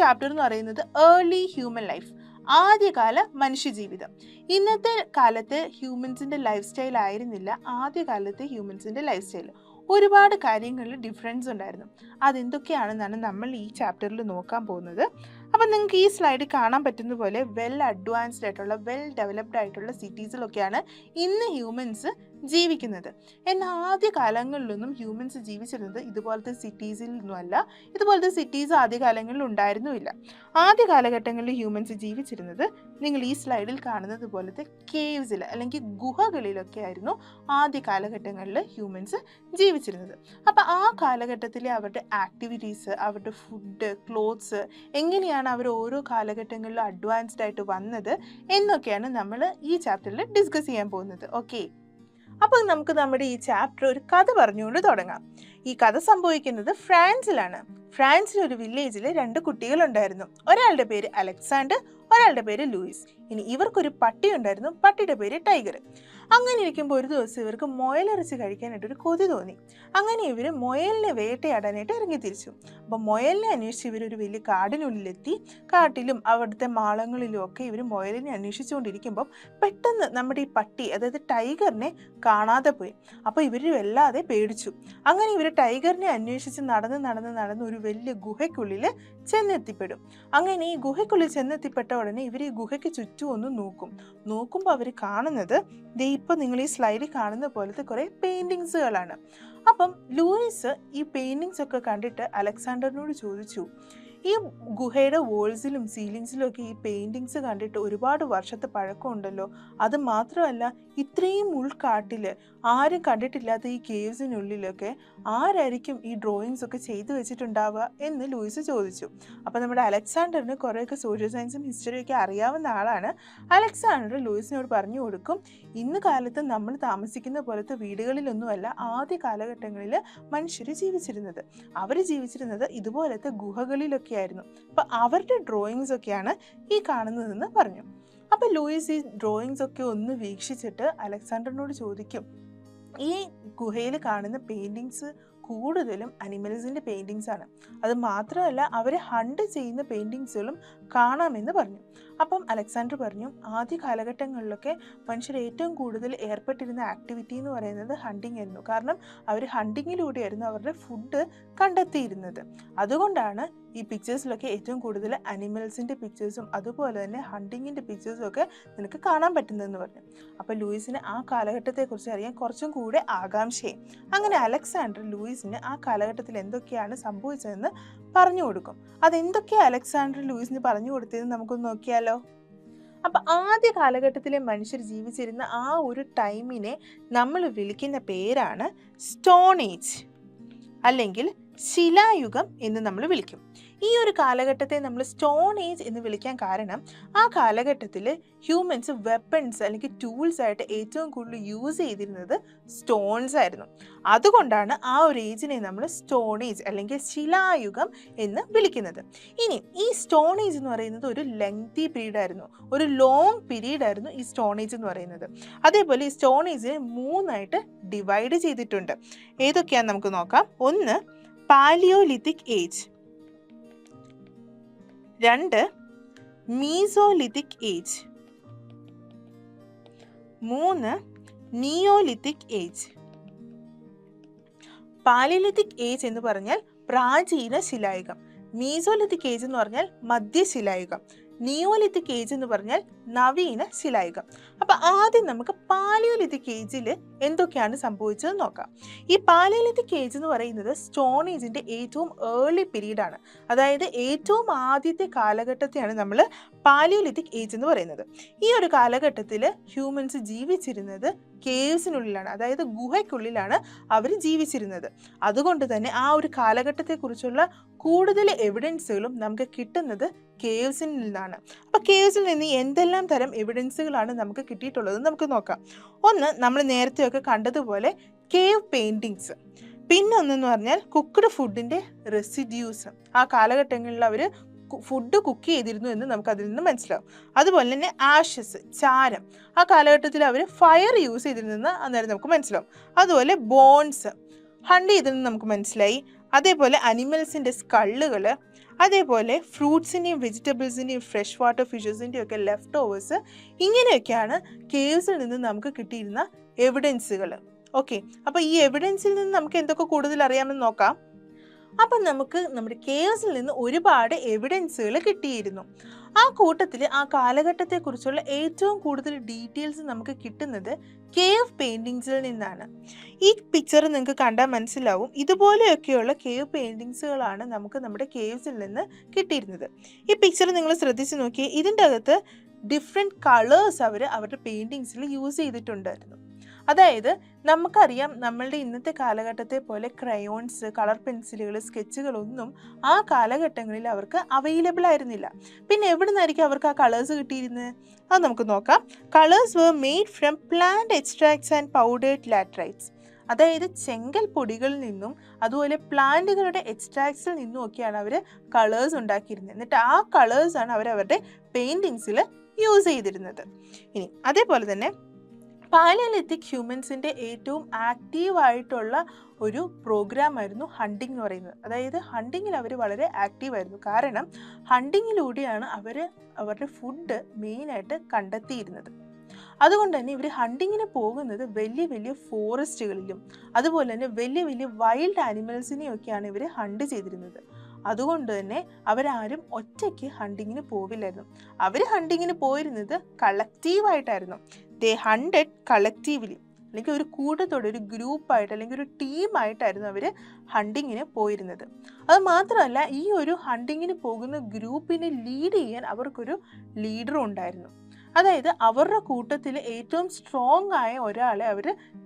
Chapter എന്ന് പറയുന്നത് early human life, ആദ്യകാല മനുഷ്യജീവിതം. ഇന്നത്തെ കാലത്ത് ഹ്യൂമൻസിൻ്റെ ലൈഫ് സ്റ്റൈൽ ആയിരുന്നില്ല ആദ്യകാലത്തെ ഹ്യൂമൻസിൻ്റെ ലൈഫ് സ്റ്റൈൽ. ഒരുപാട് കാര്യങ്ങളിൽ ഡിഫറൻസ് ഉണ്ടായിരുന്നു. അതെന്തൊക്കെയാണെന്നാണ് നമ്മൾ ഈ ചാപ്റ്ററിൽ നോക്കാൻ പോകുന്നത്. അപ്പം നിങ്ങൾക്ക് ഈ സ്ലൈഡിൽ കാണാൻ പറ്റുന്ന പോലെ വെൽ അഡ്വാൻസ്ഡ് ആയിട്ടുള്ള വെൽ ഡെവലപ്ഡ് ആയിട്ടുള്ള സിറ്റീസിലൊക്കെയാണ് ഇന്ന് ഹ്യൂമൻസ് ജീവിക്കുന്നത്. എന്നാൽ ആദ്യ കാലങ്ങളിലൊന്നും ഹ്യൂമൻസ് ജീവിച്ചിരുന്നത് ഇതുപോലത്തെ സിറ്റീസിൽ നിന്നുമല്ല. ഇതുപോലത്തെ സിറ്റീസ് ആദ്യ കാലങ്ങളിൽ ഉണ്ടായിരുന്നുമില്ല. ആദ്യ കാലഘട്ടങ്ങളിൽ ഹ്യൂമൻസ് ജീവിച്ചിരുന്നത് നിങ്ങൾ ഈ സ്ലൈഡിൽ കാണുന്നത് പോലത്തെ കേവ്സിൽ അല്ലെങ്കിൽ ഗുഹകളിലൊക്കെ ആയിരുന്നു ആദ്യ കാലഘട്ടങ്ങളിൽ ഹ്യൂമൻസ് ജീവിച്ചിരുന്നത്. അപ്പം ആ കാലഘട്ടത്തിലെ അവരുടെ ആക്ടിവിറ്റീസ്, അവരുടെ ഫുഡ്, ക്ലോത്ത്സ്, എങ്ങനെയാണ് അവർ ഓരോ കാലഘട്ടങ്ങളിലും അഡ്വാൻസ്ഡ് ആയിട്ട് വന്നത് എന്നൊക്കെയാണ് നമ്മൾ ഈ ചാപ്റ്ററിൽ ഡിസ്കസ് ചെയ്യാൻ പോകുന്നത്. ഓക്കെ, അപ്പോൾ നമുക്ക് നമ്മുടെ ഈ ചാപ്റ്റർ ഒരു കഥ പറഞ്ഞുകൊണ്ട് തുടങ്ങാം. ഈ കഥ സംഭവിക്കുന്നത് ഫ്രാൻസിലാണ്. ഫ്രാൻസിൽ ഒരു വില്ലേജിൽ 2 കുട്ടികളുണ്ടായിരുന്നു. ഒരാളുടെ പേര് അലക്സാണ്ടർ, ഒരാളുടെ പേര് ലൂയിസ്. ഇനി ഇവർക്കൊരു പട്ടി ഉണ്ടായിരുന്നു. പട്ടിയുടെ പേര് ടൈഗർ. അങ്ങനെ ഇരിക്കുമ്പോൾ ഒരു ദിവസം ഇവർക്ക് മുയലിറച്ചി കഴിക്കാനായിട്ടൊരു കൊതി തോന്നി. അങ്ങനെ ഇവർ മുയലിനെ വേട്ടയാടാനായിട്ട് ഇറങ്ങി തിരിച്ചു. അപ്പോൾ മുയലിനെ അന്വേഷിച്ച് ഇവരൊരു വലിയ കാടിനുള്ളിലെത്തി. കാട്ടിലും അവിടുത്തെ മാളങ്ങളിലും ഒക്കെ ഇവർ മുയലിനെ അന്വേഷിച്ചുകൊണ്ടിരിക്കുമ്പോൾ പെട്ടെന്ന് നമ്മുടെ ഈ പട്ടി, അതായത് ടൈഗറിനെ കാണാതെ പോയി. അപ്പോൾ ഇവർ വല്ലാതെ പേടിച്ചു. അങ്ങനെ ഇവർ ടൈഗറിനെ അന്വേഷിച്ച് നടന്ന് ഒരു വലിയ ഗുഹയ്ക്കുള്ളിൽ ചെന്നെത്തിപ്പെടും. അങ്ങനെ ഈ ഗുഹയ്ക്കുള്ളിൽ ചെന്നെത്തിപ്പെട്ട ഉടനെ ഇവർ ഈ ഗുഹയ്ക്ക് ചുറ്റും ഒന്ന് നോക്കുമ്പോൾ അവർ കാണുന്നത് ഇപ്പോൾ നിങ്ങൾ ഈ സ്ലൈഡിൽ കാണുന്ന പോലത്തെ കുറേ പെയിൻറ്റിങ്സുകളാണ്. അപ്പം ലൂയിസ് ഈ പെയിൻറ്റിങ്സ് ഒക്കെ കണ്ടിട്ട് അലക്സാണ്ടറിനോട് ചോദിച്ചു, ഈ ഗുഹയുടെ വോൾസിലും സീലിങ്സിലും ഒക്കെ ഈ പെയിൻറ്റിങ്സ് കണ്ടിട്ട് ഒരുപാട് വർഷത്തെ പഴക്കമുണ്ടല്ലോ. അത് മാത്രമല്ല, ഇത്രയും ഉൾക്കാട്ടിൽ ആരും കണ്ടിട്ടില്ലാത്ത ഈ കേവ്സിനുള്ളിലൊക്കെ ആരായിരിക്കും ഈ ഡ്രോയിങ്സ് ഒക്കെ ചെയ്തു വെച്ചിട്ടുണ്ടാവുക എന്ന് ലൂയിസ് ചോദിച്ചു. അപ്പോൾ നമ്മുടെ അലക്സാണ്ടറിന് കുറേയൊക്കെ സോഷ്യൽ സയൻസും ഹിസ്റ്ററിയൊക്കെ അറിയാവുന്ന ആളാണ്. അലക്സാണ്ടർ ലൂയിസിനോട് പറഞ്ഞു കൊടുക്കും, ഇന്ന് കാലത്ത് നമ്മൾ താമസിക്കുന്ന പോലത്തെ വീടുകളിലൊന്നുമല്ല ആദ്യ കാലഘട്ടങ്ങളിൽ മനുഷ്യർ ജീവിച്ചിരുന്നത്. അവർ ജീവിച്ചിരുന്നത് ഇതുപോലത്തെ ഗുഹകളിലൊക്കെ ആയിരുന്നു. അപ്പം അവരുടെ ഡ്രോയിങ്സ് ഒക്കെയാണ് ഈ കാണുന്നതെന്ന് പറഞ്ഞു. അപ്പം ലൂയിസ് ഈ ഡ്രോയിങ്സ് ഒക്കെ ഒന്ന് വീക്ഷിച്ചിട്ട് അലക്സാണ്ടറിനോട് ചോദിക്കും, ഈ ഗുഹയിൽ കാണുന്ന പെയിൻറ്റിങ്സ് കൂടുതലും അനിമൽസിൻ്റെ പെയിൻറ്റിങ്സ് ആണ്. അത് മാത്രമല്ല അവർ ഹണ്ട് ചെയ്യുന്ന പെയിൻറ്റിങ്സുകളും കാണാമെന്ന് പറഞ്ഞു. അപ്പം അലക്സാണ്ടർ പറഞ്ഞു, ആദ്യ കാലഘട്ടങ്ങളിലൊക്കെ മനുഷ്യർ ഏറ്റവും കൂടുതൽ ഏർപ്പെട്ടിരുന്ന ആക്ടിവിറ്റി എന്ന് പറയുന്നത് ഹണ്ടിങ് ആയിരുന്നു. കാരണം അവർ ഹണ്ടിങ്ങിലൂടെയായിരുന്നു അവരുടെ ഫുഡ് കണ്ടെത്തിയിരുന്നത്. അതുകൊണ്ടാണ് ഈ പിക്ചേഴ്സിലൊക്കെ ഏറ്റവും കൂടുതൽ അനിമൽസിൻ്റെ പിക്ചേഴ്സും അതുപോലെ തന്നെ ഹണ്ടിങ്ങിൻ്റെ പിക്ചേഴ്സും ഒക്കെ നിനക്ക് കാണാൻ പറ്റുന്നതെന്ന് പറഞ്ഞു. അപ്പോൾ ലൂയിസിന് ആ കാലഘട്ടത്തെക്കുറിച്ച് അറിയാൻ കുറച്ചും കൂടെ ആകാംക്ഷയും. അങ്ങനെ അലക്സാണ്ടർ ലൂയിസിന് ആ കാലഘട്ടത്തിൽ എന്തൊക്കെയാണ് സംഭവിച്ചതെന്ന് പറഞ്ഞു കൊടുക്കും. അതെന്തൊക്കെയാണ് അലക്സാണ്ടർ ലൂയിസിന് പറഞ്ഞു കൊടുത്തതെന്ന് നമുക്കൊന്ന് നോക്കിയാലോ. അപ്പം ആദ്യ കാലഘട്ടത്തിലെ മനുഷ്യർ ജീവിച്ചിരുന്ന ആ ഒരു ടൈമിനെ നമ്മൾ വിളിക്കുന്ന പേരാണ് സ്റ്റോൺ ഏജ്, അല്ലെങ്കിൽ ശിലായുഗം എന്ന് നമ്മൾ വിളിക്കും. ഈ ഒരു കാലഘട്ടത്തെ നമ്മൾ സ്റ്റോൺ ഏജ് എന്ന് വിളിക്കാൻ കാരണം ആ കാലഘട്ടത്തിൽ ഹ്യൂമൻസ് വെപ്പൺസ് അല്ലെങ്കിൽ ടൂൾസ് ആയിട്ട് ഏറ്റവും കൂടുതൽ യൂസ് ചെയ്തിരുന്നത് സ്റ്റോൺസ് ആയിരുന്നു. അതുകൊണ്ടാണ് ആ ഒരു ഏജിനെ നമ്മൾ സ്റ്റോൺ ഏജ് അല്ലെങ്കിൽ ശിലായുഗം എന്ന് വിളിക്കുന്നത്. ഇനി ഈ സ്റ്റോൺ ഏജ് എന്ന് പറയുന്നത് ഒരു ലെങ്തി പീരീഡ് ആയിരുന്നു, ഒരു ലോങ് പീരീഡ് ആയിരുന്നു ഈ സ്റ്റോൺ ഏജ് എന്ന് പറയുന്നത്. അതേപോലെ ഈ സ്റ്റോൺ ഏജിനെ 3 ഡിവൈഡ് ചെയ്തിട്ടുണ്ട്. ഏതൊക്കെയാണെന്ന് നമുക്ക് നോക്കാം. 1 paleolithic age, 2 mesolithic age, 3 neolithic age. Paleolithic age എന്ന് പറഞ്ഞാൽ പ്രാചീന ശിലായുഗം, മീസോലിത്തിക് ഏജ് എന്ന് പറഞ്ഞാൽ മധ്യശിലായുഗം, നിയോലിത്തിക് ഏജ് എന്ന് പറഞ്ഞാൽ നവീന ശിലായുഗം. അപ്പം ആദ്യം നമുക്ക് പാലിയോലിത്തിക് ഏജിൽ എന്തൊക്കെയാണ് സംഭവിച്ചത് നോക്കാം. ഈ പാലിയോലിത്തിക് ഏജ് എന്ന് പറയുന്നത് സ്റ്റോൺ ഏജിൻ്റെ ഏറ്റവും ഏർലി പീരീഡ് ആണ്. അതായത് ഏറ്റവും ആദ്യത്തെ കാലഘട്ടത്തെയാണ് നമ്മൾ പാലിയോലിത്തിക് ഏജ് എന്ന് പറയുന്നത്. ഈ ഒരു കാലഘട്ടത്തിൽ ഹ്യൂമൻസ് ജീവിച്ചിരുന്നത് കേവ്സിനുള്ളിലാണ്, അതായത് ഗുഹയ്ക്കുള്ളിലാണ് അവർ ജീവിച്ചിരുന്നത്. അതുകൊണ്ട് തന്നെ ആ ഒരു കാലഘട്ടത്തെക്കുറിച്ചുള്ള കൂടുതൽ എവിഡൻസുകളും നമുക്ക് കിട്ടുന്നത് കേവ്സിൽ നിന്നാണ്. അപ്പോൾ കേവ്സിൽ നിന്ന് എന്തെല്ലാം തരം എവിഡൻസുകളാണ് നമുക്ക് കിട്ടിയിട്ടുള്ളത് നമുക്ക് നോക്കാം. 1 നമ്മൾ നേരത്തെയൊക്കെ കണ്ടതുപോലെ കേവ് പെയിൻറ്റിങ്സ്. പിന്നെ ഒന്നെന്ന് പറഞ്ഞാൽ കുക്ക്ഡ് ഫുഡിൻ്റെ റെസിഡ്യൂസ്. ആ കാലഘട്ടങ്ങളിൽ അവർ ഫുഡ് കുക്ക് ചെയ്തിരുന്നു എന്ന് നമുക്ക് അതിൽ നിന്ന് മനസ്സിലാവും. അതുപോലെ തന്നെ ആഷസ്, ചാരം. ആ കാലഘട്ടത്തിൽ അവർ ഫയർ യൂസ് ചെയ്തിരുന്നെന്ന് അന്നേരം നമുക്ക് മനസ്സിലാവും. അതുപോലെ ബോൺസ് ഹണ്ട് ചെയ്തെന്ന് നമുക്ക് മനസ്സിലായി. അതേപോലെ അനിമൽസിൻ്റെ സ്കള്ളുകൾ, അതേപോലെ ഫ്രൂട്ട്സിൻ്റെയും വെജിറ്റബിൾസിൻ്റെയും ഫ്രഷ് വാട്ടർ ഫിഷസിൻ്റെയും ഒക്കെ ലെഫ്റ്റ് ഓവേഴ്സ്, ഇങ്ങനെയൊക്കെയാണ് കേവ്സിൽ നിന്ന് നമുക്ക് കിട്ടിയിരുന്ന എവിഡൻസുകൾ. ഓക്കെ, അപ്പോൾ ഈ എവിഡൻസിൽ നിന്ന് നമുക്ക് എന്തൊക്കെ കൂടുതൽ അറിയാമെന്ന് നോക്കാം. അപ്പം നമുക്ക് നമ്മുടെ കേവ്സിൽ നിന്ന് ഒരുപാട് എവിഡൻസുകൾ കിട്ടിയിരുന്നു. ആ കൂട്ടത്തിൽ ആ കാലഘട്ടത്തെക്കുറിച്ചുള്ള ഏറ്റവും കൂടുതൽ ഡീറ്റെയിൽസ് നമുക്ക് കിട്ടുന്നത് കേവ് പെയിൻറ്റിങ്സിൽ നിന്നാണ്. ഈ പിക്ചർ നിങ്ങൾക്ക് കണ്ടാൽ മനസ്സിലാവും, ഇതുപോലെയൊക്കെയുള്ള കേവ് പെയിൻറ്റിങ്സുകളാണ് നമുക്ക് നമ്മുടെ കേവ്സിൽ നിന്ന് കിട്ടിയിരുന്നത്. ഈ പിക്ചർ നിങ്ങൾ ശ്രദ്ധിച്ച് നോക്കിയേ, ഇതിൻ്റെ അകത്ത് ഡിഫറെൻറ്റ് കളേഴ്സ് അവരുടെ പെയിൻറ്റിങ്സിൽ യൂസ് ചെയ്തിട്ടുണ്ടായിരുന്നു. അതായത് നമുക്കറിയാം, നമ്മളുടെ ഇന്നത്തെ കാലഘട്ടത്തെ പോലെ ക്രയോൺസ്, കളർ പെൻസിലുകൾ, സ്കെച്ചുകളൊന്നും ആ കാലഘട്ടങ്ങളിൽ അവർക്ക് അവൈലബിൾ ആയിരുന്നില്ല. പിന്നെ എവിടെ നിന്നായിരിക്കും അവർക്ക് ആ കളേഴ്സ് കിട്ടിയിരുന്നത്? അത് നമുക്ക് നോക്കാം. Colours were made from plant extracts and powdered laterites. അതായത് ചെങ്കൽ പൊടികളിൽ നിന്നും അതുപോലെ പ്ലാന്റുകളുടെ എക്സ്ട്രാക്ട്സിൽ നിന്നും ഒക്കെയാണ് അവർ കളേഴ്സ് ഉണ്ടാക്കിയിരുന്നത്. എന്നിട്ട് ആ കളേഴ്സാണ് അവരവരുടെ പെയിൻറ്റിങ്സിൽ യൂസ് ചെയ്തിരുന്നത്. ഇനി അതേപോലെ തന്നെ പാലിയോലിത്തിക് ഹ്യൂമൻസിൻ്റെ ഏറ്റവും ആക്റ്റീവായിട്ടുള്ള ഒരു പ്രോഗ്രാമായിരുന്നു ഹണ്ടിങ് എന്ന് പറയുന്നത്. അതായത് ഹണ്ടിങ്ങിൽ അവർ വളരെ ആക്റ്റീവായിരുന്നു. കാരണം ഹണ്ടിങ്ങിലൂടെയാണ് അവരുടെ ഫുഡ് മെയിനായിട്ട് കണ്ടെത്തിയിരുന്നത്. അതുകൊണ്ട് തന്നെ ഇവർ ഹണ്ടിങ്ങിന് പോകുന്നത് വലിയ വലിയ ഫോറസ്റ്റുകളിലും അതുപോലെ തന്നെ വലിയ വലിയ വൈൽഡ് ആനിമൽസിനെയൊക്കെയാണ് ഇവർ ഹണ്ട് ചെയ്തിരുന്നത്. അതുകൊണ്ട് തന്നെ അവരാരും ഒറ്റയ്ക്ക് ഹണ്ടിങ്ങിന് പോവില്ലായിരുന്നു. അവർ ഹണ്ടിങ്ങിന് പോയിരുന്നത് കളക്റ്റീവായിട്ടായിരുന്നു. ദേ ഹണ്ടഡ് കളക്റ്റീവ്ലി, അല്ലെങ്കിൽ ഒരു കൂട്ടത്തോടെ, ഒരു ഗ്രൂപ്പായിട്ട് അല്ലെങ്കിൽ ഒരു ടീമായിട്ടായിരുന്നു അവർ ഹണ്ടിങ്ങിന് പോയിരുന്നത്. അത് മാത്രമല്ല, ഈ ഒരു ഹണ്ടിങ്ങിന് പോകുന്ന ഗ്രൂപ്പിനെ ലീഡ് ചെയ്യാൻ അവർക്കൊരു ലീഡറും ഉണ്ടായിരുന്നു. അതായത് അവരുടെ കൂട്ടത്തിൽ ഏറ്റവും സ്ട്രോങ് ആയ ഒരാളെ അവർ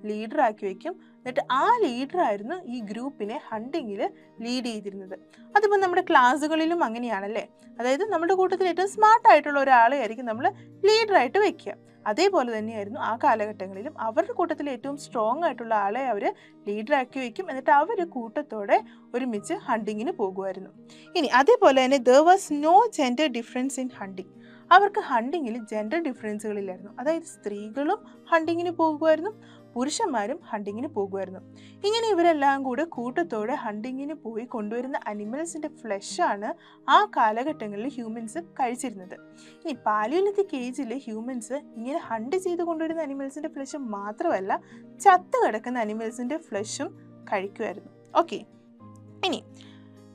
ലീഡറാക്കി വയ്ക്കും. എന്നിട്ട് ആ ലീഡറായിരുന്നു ഈ ഗ്രൂപ്പിനെ ഹണ്ടിങ്ങിൽ ലീഡ് ചെയ്തിരുന്നത്. അതിപ്പോൾ നമ്മുടെ ക്ലാസ്സുകളിലും അങ്ങനെയാണല്ലേ. അതായത് നമ്മുടെ കൂട്ടത്തിൽ ഏറ്റവും സ്മാർട്ടായിട്ടുള്ള ഒരാളെ ആയിരിക്കും നമ്മൾ ലീഡറായിട്ട് വയ്ക്കുക. അതേപോലെ തന്നെയായിരുന്നു ആ കാലഘട്ടങ്ങളിലും അവരുടെ കൂട്ടത്തിൽ ഏറ്റവും സ്ട്രോങ് ആയിട്ടുള്ള ആളെ അവർ ലീഡറാക്കി വയ്ക്കും. എന്നിട്ട് അവർ കൂട്ടത്തോടെ ഒരുമിച്ച് ഹണ്ടിങ്ങിന് പോകുമായിരുന്നു. ഇനി അതേപോലെ തന്നെ there was no gender difference in hunting. അവർക്ക് ഹണ്ടിങ്ങിൽ ജെൻഡർ ഡിഫറൻസുകളില്ലായിരുന്നു. അതായത് സ്ത്രീകളും ഹണ്ടിങ്ങിന് പോകുമായിരുന്നു, പുരുഷന്മാരും ഹണ്ടിങ്ങിന് പോകുമായിരുന്നു. ഇങ്ങനെ ഇവരെല്ലാം കൂടെ കൂട്ടത്തോടെ ഹണ്ടിങ്ങിന് പോയി കൊണ്ടുവരുന്ന അനിമൽസിൻ്റെ ഫ്ലഷാണ് ആ കാലഘട്ടങ്ങളിൽ ഹ്യൂമൻസ് കഴിച്ചിരുന്നത്. ഇനി പാലിയോലിത്തിക് ഏജിൽ ഹ്യൂമൻസ് ഇങ്ങനെ ഹണ്ട് ചെയ്ത് കൊണ്ടുവരുന്ന അനിമൽസിൻ്റെ ഫ്ലഷ് മാത്രമല്ല, ചത്ത് കിടക്കുന്ന അനിമൽസിൻ്റെ ഫ്ലഷും കഴിക്കുമായിരുന്നു. ഓക്കെ, ഇനി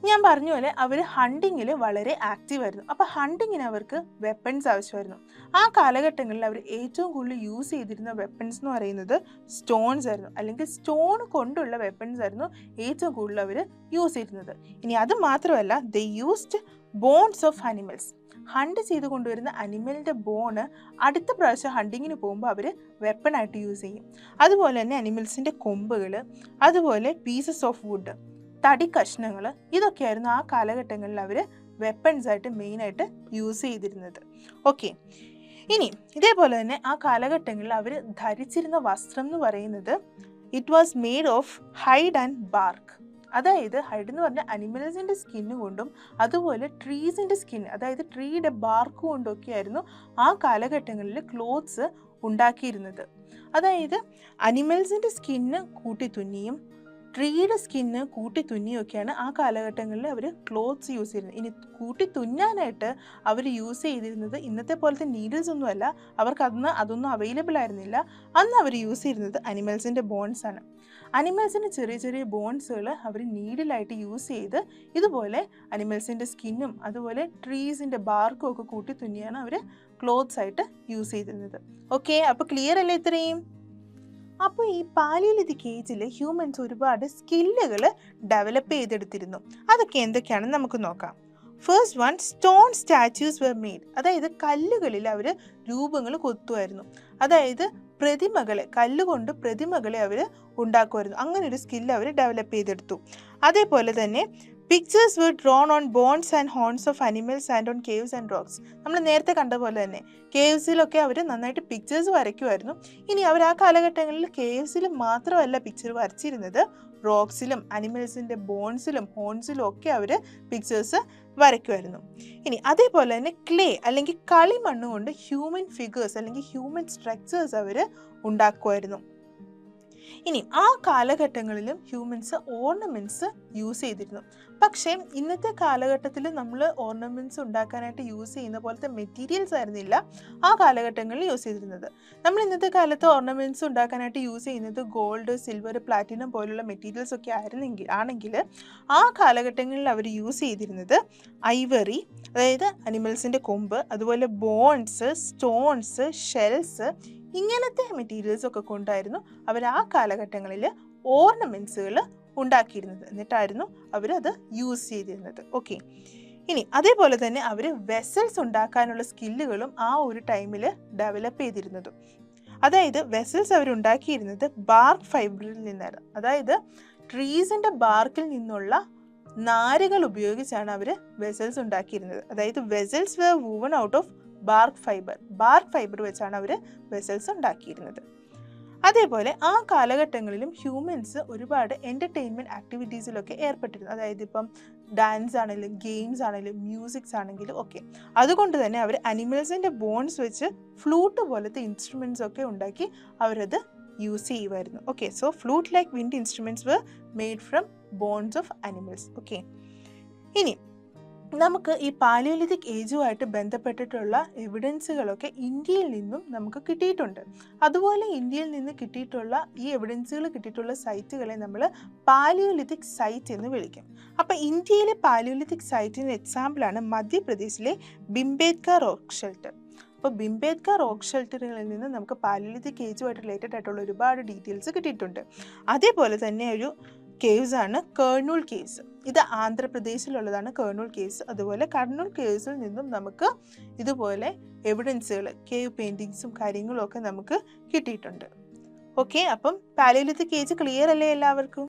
ഞാൻ പറഞ്ഞ പോലെ അവർ ഹണ്ടിങ്ങിൽ വളരെ ആക്റ്റീവായിരുന്നു. അപ്പോൾ ഹണ്ടിങ്ങിന് അവർക്ക് വെപ്പൺസ് ആവശ്യമായിരുന്നു. ആ കാലഘട്ടങ്ങളിൽ അവർ ഏറ്റവും കൂടുതൽ യൂസ് ചെയ്തിരുന്ന വെപ്പൺസ് എന്ന് പറയുന്നത് സ്റ്റോൺസ് ആയിരുന്നു, അല്ലെങ്കിൽ സ്റ്റോൺ കൊണ്ടുള്ള വെപ്പൺസ് ആയിരുന്നു ഏറ്റവും കൂടുതൽ അവർ യൂസ് ചെയ്തിരുന്നത്. ഇനി അത് മാത്രമല്ല, they used bones of animals. Hunt ചെയ്ത് കൊണ്ടുവരുന്ന അനിമലിൻ്റെ ബോണ് അടുത്ത പ്രാവശ്യം ഹണ്ടിങ്ങിന് പോകുമ്പോൾ അവർ വെപ്പണായിട്ട് യൂസ് ചെയ്യും. അതുപോലെ തന്നെ അനിമൽസിൻ്റെ കൊമ്പുകൾ, അതുപോലെ പീസസ് ഓഫ് വുഡ്, തടി കഷ്ണങ്ങൾ, ഇതൊക്കെയായിരുന്നു ആ കാലഘട്ടങ്ങളിൽ അവർ വെപ്പൺസായിട്ട് മെയിനായിട്ട് യൂസ് ചെയ്തിരുന്നത്. ഓക്കെ, ഇനി ഇതേപോലെ തന്നെ ആ കാലഘട്ടങ്ങളിൽ അവർ ധരിച്ചിരുന്ന വസ്ത്രം എന്ന് പറയുന്നത് it was made of hide and bark. അതായത് ഹൈഡ് എന്ന് പറഞ്ഞാൽ അനിമൽസിൻ്റെ സ്കിന്ന് കൊണ്ടും അതുപോലെ ട്രീസിൻ്റെ സ്കിൻ, അതായത് ട്രീയുടെ ബാർക്ക് കൊണ്ടൊക്കെയായിരുന്നു ആ കാലഘട്ടങ്ങളിൽ ക്ലോത്ത്സ് ഉണ്ടാക്കിയിരുന്നത്. അതായത് അനിമൽസിൻ്റെ സ്കിന്ന് കൂട്ടി തുന്നിയും ട്രീയുടെ സ്കിന്ന് കൂട്ടി തുന്നിയൊക്കെയാണ് ആ കാലഘട്ടങ്ങളിൽ അവർ ക്ലോത്ത്സ് യൂസ് ചെയ്യുന്നത്. ഇനി കൂട്ടി തുന്നാനായിട്ട് അവർ യൂസ് ചെയ്തിരുന്നത് ഇന്നത്തെ പോലത്തെ നീഡിൽസ് ഒന്നുമല്ല. അവർക്ക് അതൊന്നും അവൈലബിൾ ആയിരുന്നില്ല. അന്ന് അവർ യൂസ് ചെയ്തിരുന്നത് അനിമൽസിൻ്റെ ബോൺസ് ആണ്. അനിമൽസിൻ്റെ ചെറിയ ചെറിയ ബോൺസുകൾ അവർ നീഡിലായിട്ട് യൂസ് ചെയ്ത് ഇതുപോലെ അനിമൽസിൻ്റെ സ്കിന്നും അതുപോലെ ട്രീസിൻ്റെ ബാർക്കും ഒക്കെ കൂട്ടി തുന്നിയാണ് അവർ ക്ലോത്ത്സ് ആയിട്ട് യൂസ് ചെയ്തിരുന്നത്. ഓക്കെ, അപ്പോൾ ക്ലിയർ അല്ലേ ഇത്രയും? അപ്പോൾ ഈ പാലിയോലിത്തിക് ഏജിൽ ഹ്യൂമൻസ് ഒരുപാട് സ്കില്ലുകൾ ഡെവലപ്പ് ചെയ്തെടുത്തിരുന്നു. അതൊക്കെ എന്തൊക്കെയാണെന്ന് നമുക്ക് നോക്കാം. First one, stone statues were made. അതായത് കല്ലുകളിൽ അവർ രൂപങ്ങൾ കൊത്തുമായിരുന്നു. അതായത് പ്രതിമകളെ, കല്ലുകൊണ്ട് പ്രതിമകളെ അവർ ഉണ്ടാക്കുമായിരുന്നു. അങ്ങനെ ഒരു സ്കില്ല് അവർ ഡെവലപ്പ് ചെയ്തെടുത്തു. അതേപോലെ തന്നെ pictures were drawn on bones and horns of animals and on caves and rocks. നമ്മൾ നേരത്തെ കണ്ട പോലെ തന്നെ കേവ്സിലൊക്കെ അവർ നന്നായിട്ട് പിക്ചേഴ്സ് വരയ്ക്കുമായിരുന്നു. ഇനി അവർ ആ കാലഘട്ടങ്ങളിൽ കേവ്സിൽ മാത്രമല്ല പിക്ചർ വരച്ചിരുന്നത്, റോക്സിലും അനിമൽസിൻ്റെ ബോൺസിലും ഹോൺസിലും ഒക്കെ അവർ പിക്ചേഴ്സ് വരയ്ക്കുമായിരുന്നു. ഇനി അതേപോലെ തന്നെ ക്ലേ അല്ലെങ്കിൽ കളിമണ്ണ് കൊണ്ട് ഹ്യൂമൻ ഫിഗേഴ്സ് അല്ലെങ്കിൽ ഹ്യൂമൻ സ്ട്രക്ചേഴ്സ് അവർ ഉണ്ടാക്കുമായിരുന്നു. ഇനി ആ കാലഘട്ടങ്ങളിലും ഹ്യൂമൻസ് ഓർണമെന്റ്സ് യൂസ് ചെയ്തിരുന്നു. പക്ഷേ ഇന്നത്തെ കാലഘട്ടത്തിൽ നമ്മൾ ഓർണമെന്റ്സ് ഉണ്ടാക്കാനായിട്ട് യൂസ് ചെയ്യുന്ന പോലത്തെ മെറ്റീരിയൽസ് ആയിരുന്നില്ല ആ കാലഘട്ടങ്ങളിൽ യൂസ് ചെയ്തിരുന്നത്. നമ്മൾ ഇന്നത്തെ കാലത്ത് ഓർണമെന്റ്സ് ഉണ്ടാക്കാനായിട്ട് യൂസ് ചെയ്യുന്നത് ഗോൾഡ്, സിൽവർ, പ്ലാറ്റിനം പോലുള്ള മെറ്റീരിയൽസ് ഒക്കെ ആണെങ്കിൽ ആ കാലഘട്ടങ്ങളിൽ അവർ യൂസ് ചെയ്തിരുന്നത് ഐവറി, അതായത് അനിമൽസിൻ്റെ കൊമ്പ്, അതുപോലെ ബോൺസ്, സ്റ്റോൺസ്, ഷെൽസ്, ഇങ്ങനത്തെ മെറ്റീരിയൽസ് ഒക്കെ കൊണ്ടായിരുന്നു അവർ ആ കാലഘട്ടങ്ങളിൽ ഓർണമെന്റ്സുകൾ ഉണ്ടാക്കിയിരുന്നത്. എന്നിട്ടായിരുന്നു അവരത് യൂസ് ചെയ്തിരുന്നത്. ഓക്കെ, ഇനി അതേപോലെ തന്നെ അവർ വെസൽസ് ഉണ്ടാക്കാനുള്ള സ്കില്ലുകളും ആ ഒരു ടൈമിൽ ഡെവലപ്പ് ചെയ്തിരുന്നതും. അതായത് വെസൽസ് അവരുണ്ടാക്കിയിരുന്നത് ബാർക്ക് ഫൈബറിൽ നിന്നാണ്. അതായത് ട്രീസിൻ്റെ ബാർക്കിൽ നിന്നുള്ള നാരുകൾ ഉപയോഗിച്ചാണ് അവർ വെസൽസ് ഉണ്ടാക്കിയിരുന്നത്. അതായത് vessels were woven out of bark fibre വെച്ചാണ് അവർ വെസൽസ് ഉണ്ടാക്കിയിരുന്നത്. അതേപോലെ ആ കാലഘട്ടങ്ങളിലും ഹ്യൂമൻസ് ഒരുപാട് എൻ്റർടൈൻമെൻറ്റ് ആക്ടിവിറ്റീസിലൊക്കെ ഏർപ്പെട്ടിരുന്നു. അതായത് ഇപ്പം ഡാൻസ് ആണെങ്കിലും ഗെയിംസ് ആണെങ്കിലും മ്യൂസിക്സ് ആണെങ്കിലും ഒക്കെ. അതുകൊണ്ട് തന്നെ അവർ അനിമൽസിൻ്റെ ബോൺസ് വെച്ച് ഫ്ലൂട്ട് പോലത്തെ ഇൻസ്ട്രുമെൻറ്റ്സ് ഒക്കെ ഉണ്ടാക്കി അവരത് യൂസ് ചെയ്യുമായിരുന്നു. Okay, so flute like wind instruments were made from bones of animals. Okay, ഇനി നമുക്ക് ഈ പാലിയോലിത്തിക് ഏജുമായിട്ട് ബന്ധപ്പെട്ടിട്ടുള്ള എവിഡൻസുകളൊക്കെ ഇന്ത്യയിൽ നിന്നും നമുക്ക് കിട്ടിയിട്ടുണ്ട്. അതുപോലെ ഇന്ത്യയിൽ നിന്ന് കിട്ടിയിട്ടുള്ള ഈ എവിഡൻസുകൾ കിട്ടിയിട്ടുള്ള സൈറ്റുകളെ നമ്മൾ പാലിയോലിത്തിക് സൈറ്റ് എന്ന് വിളിക്കും. അപ്പോൾ ഇന്ത്യയിലെ പാലിയോലിത്തിക് സൈറ്റിന് എക്സാമ്പിളാണ് മധ്യപ്രദേശിലെ ഭിംബേത്ക റോക്ക് ഷെൽട്ടർ. അപ്പോൾ ഭിംബേത്ക റോക്ക് ഷെൽട്ടറുകളിൽ നിന്ന് നമുക്ക് പാലിയോലിത്തിക് ഏജുമായിട്ട് റിലേറ്റഡ് ആയിട്ടുള്ള ഒരുപാട് ഡീറ്റെയിൽസ് കിട്ടിയിട്ടുണ്ട്. അതേപോലെ തന്നെ ഒരു കേവ്സ് ആണ് കർണൂൽ കേവ്സ്. ഇത് ആന്ധ്രാപ്രദേശിലുള്ളതാണ് കർണൂൽ കേവ്സ്. അതുപോലെ കർണൂൽ കേവ്സിൽ നിന്നും നമുക്ക് ഇതുപോലെ എവിഡൻസുകൾ, കേവ് പെയിൻറ്റിങ്സും കാര്യങ്ങളും ഒക്കെ നമുക്ക് കിട്ടിയിട്ടുണ്ട്. ഓക്കെ, അപ്പം പാലിയോലിത്തിക് ഏജ് ക്ലിയർ അല്ലേ എല്ലാവർക്കും?